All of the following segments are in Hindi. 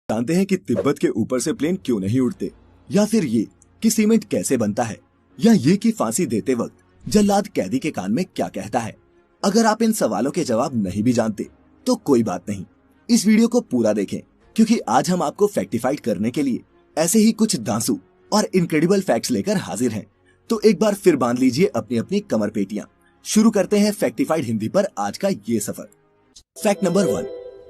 जानते हैं कि तिब्बत के ऊपर से प्लेन क्यों नहीं उड़ते, या फिर ये कि सीमेंट कैसे बनता है, या ये कि फांसी देते वक्त जल्लाद कैदी के कान में क्या कहता है। अगर आप इन सवालों के जवाब नहीं भी जानते तो कोई बात नहीं, इस वीडियो को पूरा देखें, क्योंकि आज हम आपको फैक्टिफाइड करने के लिए ऐसे ही कुछ दांसू और इनक्रेडिबल फैक्ट्स लेकर हाजिर हैं। तो एक बार फिर बांध लीजिए अपनी अपनी कमर पेटियां। शुरू करते हैं फैक्टिफाइड हिंदी पर आज का ये सफर। Fact number 1।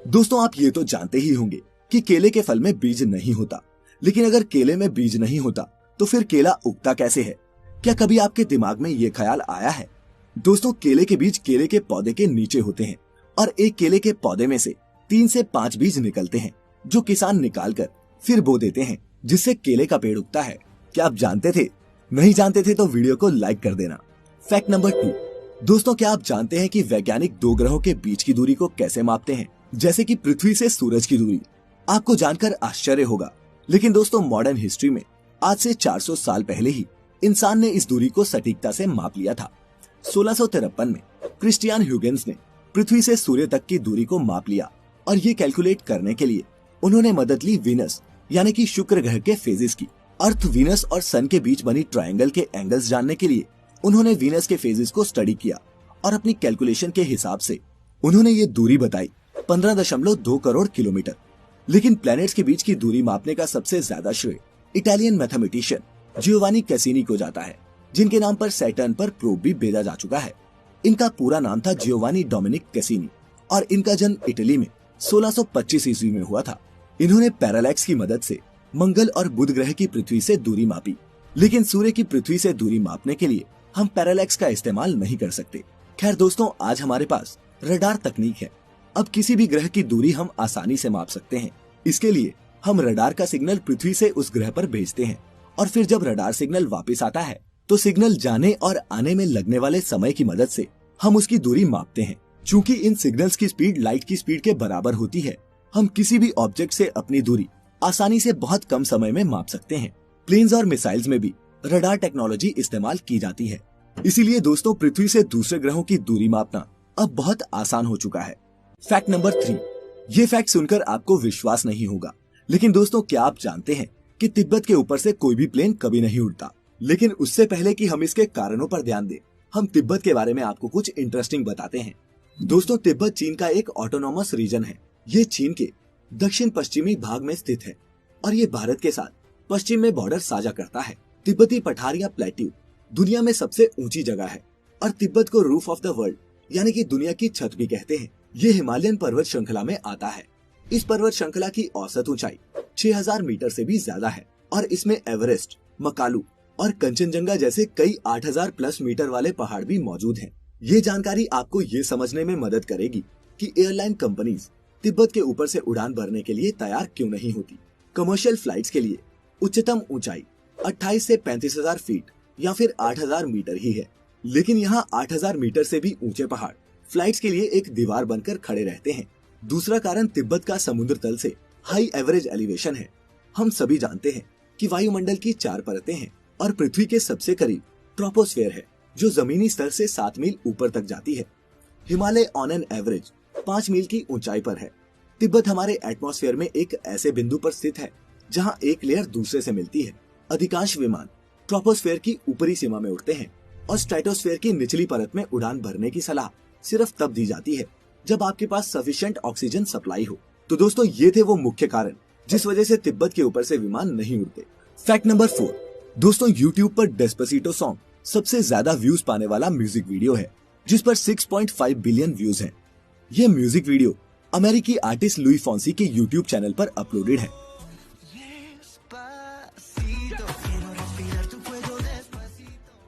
दोस्तों, आप ये तो जानते ही होंगे कि केले के फल में बीज नहीं होता, लेकिन अगर केले में बीज नहीं होता तो फिर केला उगता कैसे है? क्या कभी आपके दिमाग में ये ख्याल आया है? दोस्तों, केले के बीज केले के पौधे के नीचे होते हैं और एक केले के पौधे में से 3 से 5 बीज निकलते हैं, जो किसान निकाल कर फिर बो देते हैं, जिससे केले का पेड़ उगता है। क्या आप जानते थे? नहीं जानते थे तो वीडियो को लाइक कर देना। Fact number 2। दोस्तों, क्या आप जानते हैं कि वैज्ञानिक 2 ग्रहों के बीच की दूरी को कैसे मापते हैं? जैसे कि पृथ्वी से सूरज की दूरी। आपको जानकर आश्चर्य होगा, लेकिन दोस्तों मॉडर्न हिस्ट्री में आज से 400 साल पहले ही इंसान ने इस दूरी को सटीकता से माप लिया था। 1653 में क्रिस्टियन ह्यूगेंस ने पृथ्वी से सूर्य तक की दूरी को माप लिया और ये कैलकुलेट करने के लिए उन्होंने मदद ली वीनस यानी कि शुक्र ग्रह के फेजेस की। अर्थ, वीनस और सन के बीच बनी ट्रायंगल के एंगल्स जानने के लिए उन्होंने वीनस के फेजेस को स्टडी किया और अपनी कैलकुलेशन के हिसाब से उन्होंने ये दूरी बताई 15.2 करोड़ किलोमीटर। लेकिन प्लैनेट्स के बीच की दूरी मापने का सबसे ज्यादा श्रेय इटालियन मैथमेटिशियन जियोवानी कैसिनी को जाता है, जिनके नाम पर सैटर्न पर प्रोब भी भेजा जा चुका है। इनका पूरा नाम था जियोवानी डोमिनिक कैसिनी और इनका जन्म इटली में 1625 ईस्वी में हुआ था। इन्होंने पैरालैक्स की मदद से मंगल और बुध ग्रह की पृथ्वी से दूरी मापी, लेकिन सूर्य की पृथ्वी से दूरी मापने के लिए हम पैरालैक्स का इस्तेमाल नहीं कर सकते। खैर दोस्तों, आज हमारे पास रडार तकनीक है। अब किसी भी ग्रह की दूरी हम आसानी से माप सकते हैं। इसके लिए हम रडार का सिग्नल पृथ्वी से उस ग्रह पर भेजते हैं और फिर जब रडार सिग्नल वापस आता है तो सिग्नल जाने और आने में लगने वाले समय की मदद से हम उसकी दूरी मापते हैं। चूँकि इन सिग्नल्स की स्पीड लाइट की स्पीड के बराबर होती है, हम किसी भी ऑब्जेक्ट से अपनी दूरी आसानी से बहुत कम समय में माप सकते हैं। प्लेन्स और मिसाइल्स में भी रडार टेक्नोलॉजी इस्तेमाल की जाती है। इसीलिए दोस्तों, पृथ्वी से दूसरे ग्रहों की दूरी मापना अब बहुत आसान हो चुका है। Fact number 3। ये फैक्ट सुनकर आपको विश्वास नहीं होगा, लेकिन दोस्तों क्या आप जानते हैं कि तिब्बत के ऊपर से कोई भी प्लेन कभी नहीं उड़ता? लेकिन उससे पहले कि हम इसके कारणों पर ध्यान दें, हम तिब्बत के बारे में आपको कुछ इंटरेस्टिंग बताते हैं। दोस्तों, तिब्बत चीन का एक ऑटोनॉमस रीजन है। ये चीन के दक्षिण पश्चिमी भाग में स्थित है और ये भारत के साथ पश्चिम में बॉर्डर साझा करता है। तिब्बती पठार या प्लेट्यू दुनिया में सबसे ऊंची जगह है और तिब्बत को रूफ ऑफ द वर्ल्ड यानी कि दुनिया की छत भी कहते हैं। ये हिमालयन पर्वत श्रृंखला में आता है। इस पर्वत श्रृंखला की औसत ऊंचाई 6000 मीटर से भी ज्यादा है और इसमें एवरेस्ट, मकालू और कंचनजंगा जैसे कई 8000 प्लस मीटर वाले पहाड़ भी मौजूद हैं। ये जानकारी आपको ये समझने में मदद करेगी कि एयरलाइन कंपनीज तिब्बत के ऊपर से उड़ान भरने के लिए तैयार क्यों नहीं होती। कमर्शियल फ्लाइट्स के लिए उच्चतम ऊंचाई 28 से 35,000 फीट या फिर 8000 मीटर ही है, लेकिन यहाँ 8000 मीटर से भी ऊंचे पहाड़ फ्लाइट्स के लिए एक दीवार बनकर खड़े रहते हैं। दूसरा कारण तिब्बत का समुद्र तल से हाई एवरेज एलिवेशन है। हम सभी जानते हैं कि वायुमंडल की 4 परतें हैं और पृथ्वी के सबसे करीब ट्रोपोस्फेयर है, जो जमीनी स्तर से 7 मील ऊपर तक जाती है। हिमालय ऑन एन एवरेज 5 मील की ऊंचाई पर है। तिब्बत हमारे एटमॉस्फेयर में एक ऐसे बिंदु पर स्थित है जहां एक लेयर दूसरे से मिलती है। अधिकांश विमान ट्रोपोस्फेयर की ऊपरी सीमा में उड़ते हैं और स्ट्रेटोस्फेयर की निचली परत में उड़ान भरने की सलाह सिर्फ तब दी जाती है जब आपके पास सफिशिएंट ऑक्सीजन सप्लाई हो। तो दोस्तों, ये थे वो मुख्य कारण जिस वजह से तिब्बत के ऊपर से विमान नहीं उड़ते। Fact number 4। दोस्तों, YouTube पर डेस्पासितो सॉन्ग सबसे ज्यादा व्यूज पाने वाला म्यूजिक वीडियो है, जिस पर 6.5 बिलियन व्यूज हैं। ये म्यूजिक वीडियो अमेरिकी आर्टिस्ट लुई फॉन्सी के YouTube चैनल पर अपलोडेड है।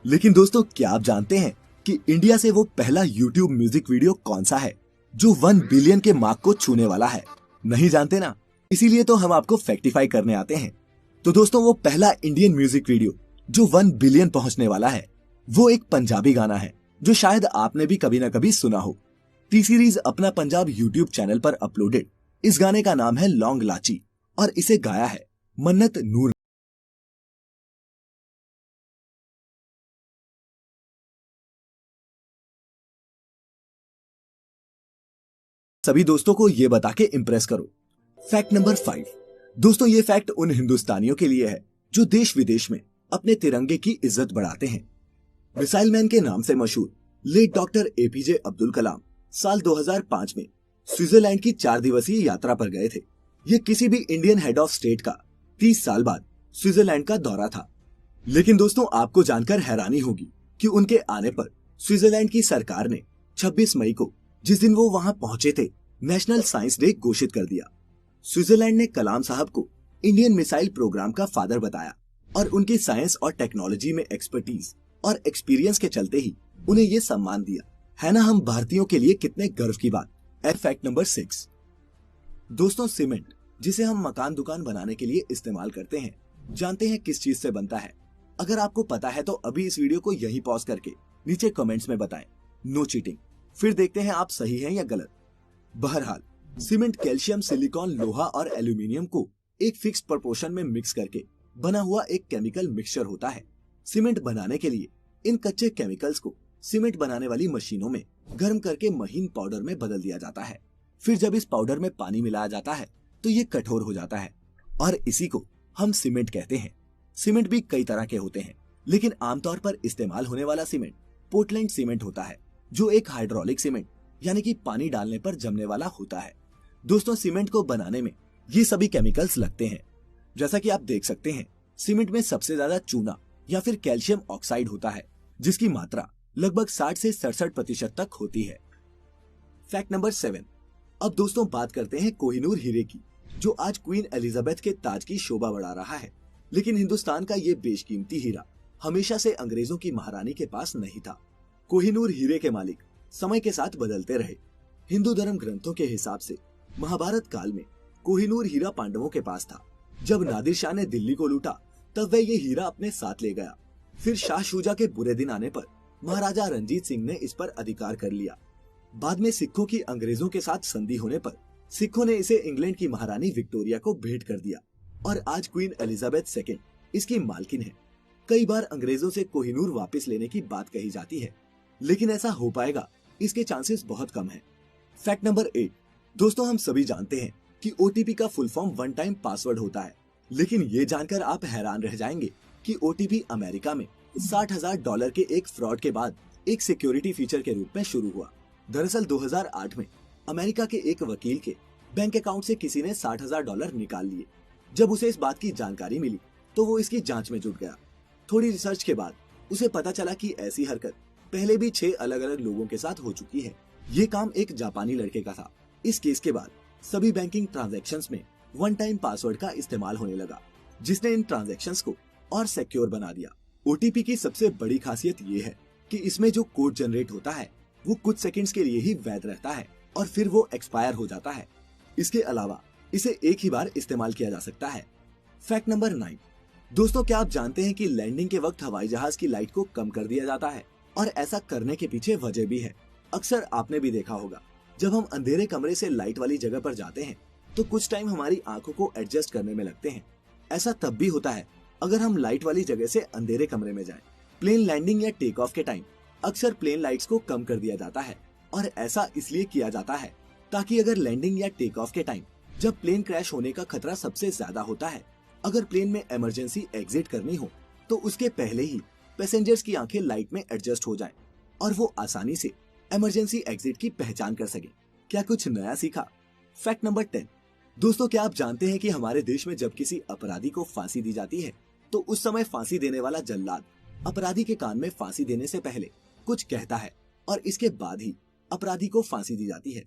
लेकिन दोस्तों, क्या आप जानते हैं कि इंडिया से वो पहला YouTube म्यूजिक वीडियो कौन सा है जो 1 बिलियन के मार्क को छूने वाला है? नहीं जानते ना? इसीलिए तो हम आपको फैक्टिफाई करने आते हैं। तो दोस्तों, वो पहला इंडियन म्यूजिक वीडियो जो 1 बिलियन पहुंचने वाला है, वो एक पंजाबी गाना है जो शायद आपने भी कभी ना कभी सुना हो। टी सीरीज अपना पंजाब YouTube चैनल पर अपलोडेड इस गाने का नाम है लौंग लाची और इसे गाया है मन्नत नूर। सभी दोस्तों को ये बता के इम्प्रेस करो। Fact number 5। दोस्तों ये फैक्ट उन हिंदुस्तानियों के लिए है जो देश विदेश में अपने तिरंगे की इज्जत बढ़ाते हैं। मिसाइल मैन के नाम से मशहूर late doctor APJ Abdul Kalam साल 2005 में स्विट्जरलैंड की 4 दिवसीय यात्रा पर गए थे। ये किसी भी इंडियन हेड ऑफ स्टेट का 30 साल बाद स्विट्जरलैंड का दौरा था। लेकिन दोस्तों आपको जानकर हैरानी होगी कि उनके आने पर स्विट्जरलैंड की सरकार ने 26 मई को, जिस दिन वो वहां पहुंचे थे, नेशनल साइंस डे घोषित कर दिया। स्विट्जरलैंड ने कलाम साहब को इंडियन मिसाइल प्रोग्राम का फादर बताया और उनकी साइंस और टेक्नोलॉजी में एक्सपर्टीज और एक्सपीरियंस के चलते ही उन्हें ये सम्मान दिया। है ना हम भारतीयों के लिए कितने गर्व की बात। Fact number 6। दोस्तों सीमेंट, जिसे हम मकान दुकान बनाने के लिए इस्तेमाल करते हैं, जानते हैं किस चीज से बनता है? अगर आपको पता है तो अभी इस वीडियो को यहीं पॉज करके नीचे कमेंट्स में बताएं। No cheating. फिर देखते हैं आप सही हैं या गलत। बहरहाल सीमेंट कैल्शियम, सिलिकॉन, लोहा और एल्यूमिनियम को एक फिक्स प्रोपोर्शन में मिक्स करके बना हुआ एक केमिकल मिक्सचर होता है। सीमेंट बनाने के लिए इन कच्चे केमिकल्स को सीमेंट बनाने वाली मशीनों में गर्म करके महीन पाउडर में बदल दिया जाता है। फिर जब इस पाउडर में पानी मिलाया जाता है तो ये कठोर हो जाता है और इसी को हम सीमेंट कहते हैं। सीमेंट भी कई तरह के होते हैं, लेकिन आमतौर पर इस्तेमाल होने वाला सीमेंट पोर्टलैंड सीमेंट होता है, जो एक हाइड्रोलिक सीमेंट यानी कि पानी डालने पर जमने वाला होता है। दोस्तों सीमेंट को बनाने में ये सभी केमिकल्स लगते हैं। जैसा कि आप देख सकते हैं, सीमेंट में सबसे ज्यादा चूना या फिर कैल्शियम ऑक्साइड होता है, जिसकी मात्रा लगभग 60 से 67% तक होती है। Fact number 7। अब दोस्तों बात करते हैं कोहिनूर हीरे की, जो आज क्वीन एलिजाबेथ के ताज की शोभा बढ़ा रहा है। लेकिन हिंदुस्तान का ये बेशकीमती हीरा हमेशा से अंग्रेजों की महारानी के पास नहीं था। कोहिनूर हीरे के मालिक समय के साथ बदलते रहे। हिंदू धर्म ग्रंथों के हिसाब से महाभारत काल में कोहिनूर हीरा पांडवों के पास था। जब नादिर शाह ने दिल्ली को लूटा तब वह ये हीरा अपने साथ ले गया। फिर शाह शुजा के बुरे दिन आने पर महाराजा रणजीत सिंह ने इस पर अधिकार कर लिया। बाद में सिखों की अंग्रेजों के साथ संधि होने पर सिखों ने इसे इंग्लैंड की महारानी विक्टोरिया को भेंट कर दिया और आज क्वीन एलिजाबेथ सेकेंड इसकी मालकिन है। कई बार अंग्रेजों से कोहिनूर वापस लेने की बात कही जाती है, लेकिन ऐसा हो पाएगा इसके चांसेस बहुत कम है। Fact number 8। दोस्तों हम सभी जानते हैं कि ओटीपी का full form one time password होता है, लेकिन ये जानकर आप हैरान रह जाएंगे कि ओटीपी अमेरिका में $60,000 के एक फ्रॉड के बाद एक सिक्योरिटी फीचर के रूप में शुरू हुआ। दरअसल 2008 में अमेरिका के एक वकील के बैंक अकाउंट से किसी ने $60,000 निकाल लिए। जब उसे इस बात की जानकारी मिली तो वो इसकी जांच में जुट गया। थोड़ी रिसर्च के बाद उसे पता चला कि ऐसी हरकत पहले भी 6 अलग अलग लोगों के साथ हो चुकी है। ये काम एक जापानी लड़के का था। इस केस के बाद सभी बैंकिंग ट्रांजैक्शंस में वन टाइम पासवर्ड का इस्तेमाल होने लगा, जिसने इन ट्रांजैक्शंस को और सिक्योर बना दिया। ओटीपी की सबसे बड़ी खासियत ये है कि इसमें जो कोड जनरेट होता है वो कुछ सेकंड्स के लिए ही वैध रहता है और फिर वो एक्सपायर हो जाता है। इसके अलावा इसे एक ही बार इस्तेमाल किया जा सकता है। Fact number 9। दोस्तों क्या आप जानते हैं कि लैंडिंग के वक्त हवाई जहाज की लाइट को कम कर दिया जाता है? और ऐसा करने के पीछे वजह भी है। अक्सर आपने भी देखा होगा, जब हम अंधेरे कमरे से लाइट वाली जगह पर जाते हैं तो कुछ टाइम हमारी आंखों को एडजस्ट करने में लगते हैं। ऐसा तब भी होता है अगर हम लाइट वाली जगह से अंधेरे कमरे में जाएं। प्लेन लैंडिंग या टेक ऑफ के टाइम अक्सर प्लेन लाइट्स को कम कर दिया जाता है और ऐसा इसलिए किया जाता है ताकि अगर लैंडिंग या टेक ऑफ के टाइम जब प्लेन क्रैश होने का खतरा सबसे ज्यादा होता है, अगर प्लेन में इमरजेंसी एग्जिट करनी हो तो उसके पहले ही पैसेंजर्स की आंखें लाइट में एडजस्ट हो जाएं और वो आसानी से इमरजेंसी एग्जिट की पहचान कर सके। क्या कुछ नया सीखा? Fact number 10। दोस्तों क्या आप जानते हैं कि हमारे देश में जब किसी अपराधी को फांसी दी जाती है तो उस समय फांसी देने वाला जल्लाद अपराधी के कान में फांसी देने से पहले कुछ कहता है और इसके बाद ही अपराधी को फांसी दी जाती है।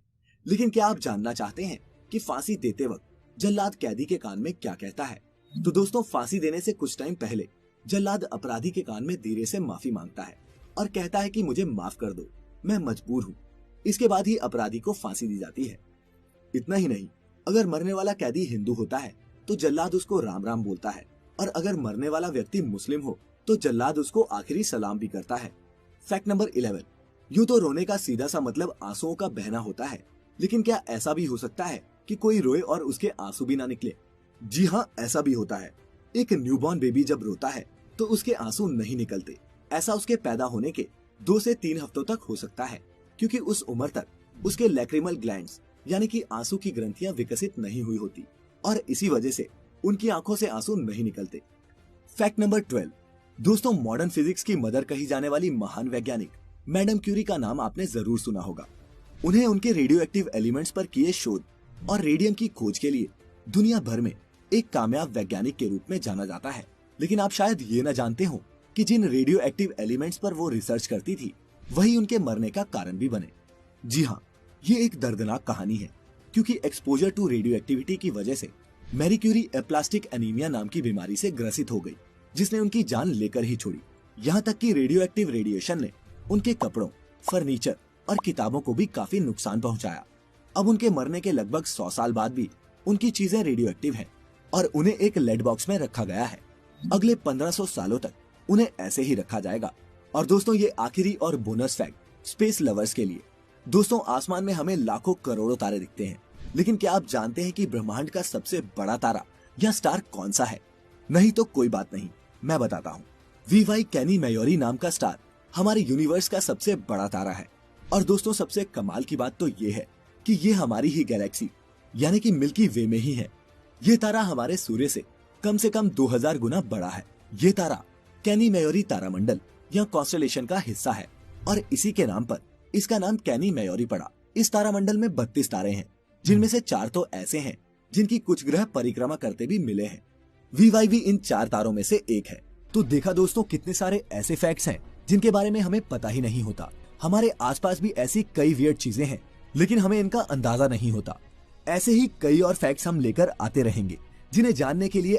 लेकिन क्या आप जानना चाहते हैं कि फांसी देते वक्त जल्लाद कैदी के कान में क्या कहता है? तो दोस्तों फांसी देने से कुछ टाइम पहले जल्लाद अपराधी के कान में धीरे से माफी मांगता है और कहता है कि मुझे माफ कर दो, मैं मजबूर हूँ। इसके बाद ही अपराधी को फांसी दी जाती है। इतना ही नहीं, अगर मरने वाला कैदी हिंदू होता है तो जल्लाद उसको राम राम बोलता है और अगर मरने वाला व्यक्ति मुस्लिम हो तो जल्लाद उसको आखिरी सलाम भी करता है। Fact number 11। यूं तो रोने का सीधा सा मतलब आंसुओं का बहना होता है, लेकिन क्या ऐसा भी हो सकता है कि कोई रोए और उसके आंसू भी ना निकले? जी हाँ, ऐसा भी होता है। एक न्यूबॉर्न बेबी जब रोता है तो उसके आंसू नहीं निकलते। ऐसा उसके पैदा होने के 2 से 3 हफ्तों तक हो सकता है, क्योंकि उस उम्र तक उसके लैक्रिमल ग्लैंड्स यानी कि आंसू की ग्रंथियां विकसित नहीं हुई होती और इसी वजह से उनकी आंखों से आंसू नहीं निकलते। Fact number 12। दोस्तों, मॉडर्न फिजिक्स की मदर कही जाने वाली महान वैज्ञानिक मैडम क्यूरी का नाम आपने जरूर सुना होगा। उन्हें उनके रेडियो एक्टिव एलिमेंट्स पर किए शोध और रेडियम की खोज के लिए दुनिया भर में एक कामयाब वैज्ञानिक के रूप में जाना जाता है। लेकिन आप शायद ये न जानते हो कि जिन रेडियो एक्टिव एलिमेंट्स पर वो रिसर्च करती थी वही उनके मरने का कारण भी बने। जी हाँ, ये एक दर्दनाक कहानी है, क्योंकि एक्सपोजर टू रेडियो एक्टिविटी की वजह से मैरी क्यूरी एप्लास्टिक एनीमिया नाम की बीमारी से ग्रसित हो गई, जिसने उनकी जान लेकर ही छोड़ी। यहाँ तक कि रेडियो एक्टिव रेडिएशन ने उनके कपड़ों, फर्नीचर और किताबों को भी काफी नुकसान पहुँचाया। अब उनके मरने के लगभग 100 साल बाद भी उनकी चीजें रेडियो एक्टिव हैं और उन्हें एक लेड बॉक्स में रखा गया है। अगले 1500 सालों तक उन्हें ऐसे ही रखा जाएगा। और दोस्तों, ये आखिरी और बोनस फैक्ट स्पेस लवर्स के लिए। दोस्तों, आसमान में हमें लाखों करोड़ों तारे दिखते हैं, लेकिन क्या आप जानते हैं कि ब्रह्मांड का सबसे बड़ा तारा या स्टार कौन सा है? नहीं तो कोई बात नहीं, मैं बताता हूँ। वीवाई कैनी मेयोरी नाम का स्टार हमारे यूनिवर्स का सबसे बड़ा तारा है। और दोस्तों, सबसे कमाल की बात तो ये है कि ये हमारी ही गैलेक्सी यानी कि मिल्की वे में ही है। ये तारा हमारे सूर्य से कम 2000 गुना बड़ा है। ये तारा कैनी मेयोरी तारामंडल या कॉन्स्टेलेशन का हिस्सा है और इसी के नाम पर इसका नाम कैनी मेयोरी पड़ा। इस तारामंडल में 32 तारे हैं, जिनमें से 4 तो ऐसे हैं जिनकी कुछ ग्रह परिक्रमा करते भी मिले हैं। वीवाई भी इन 4 तारों में से एक है। तो देखा दोस्तों, कितने सारे ऐसे फैक्ट्स हैं जिनके बारे में हमें पता ही नहीं होता। हमारे आसपास भी ऐसी कई वियर्ड चीजें हैं, लेकिन हमें इनका अंदाजा नहीं होता। ऐसे ही कई और फैक्ट्स हम लेकर आते रहेंगे, जिन्हें जानने के लिए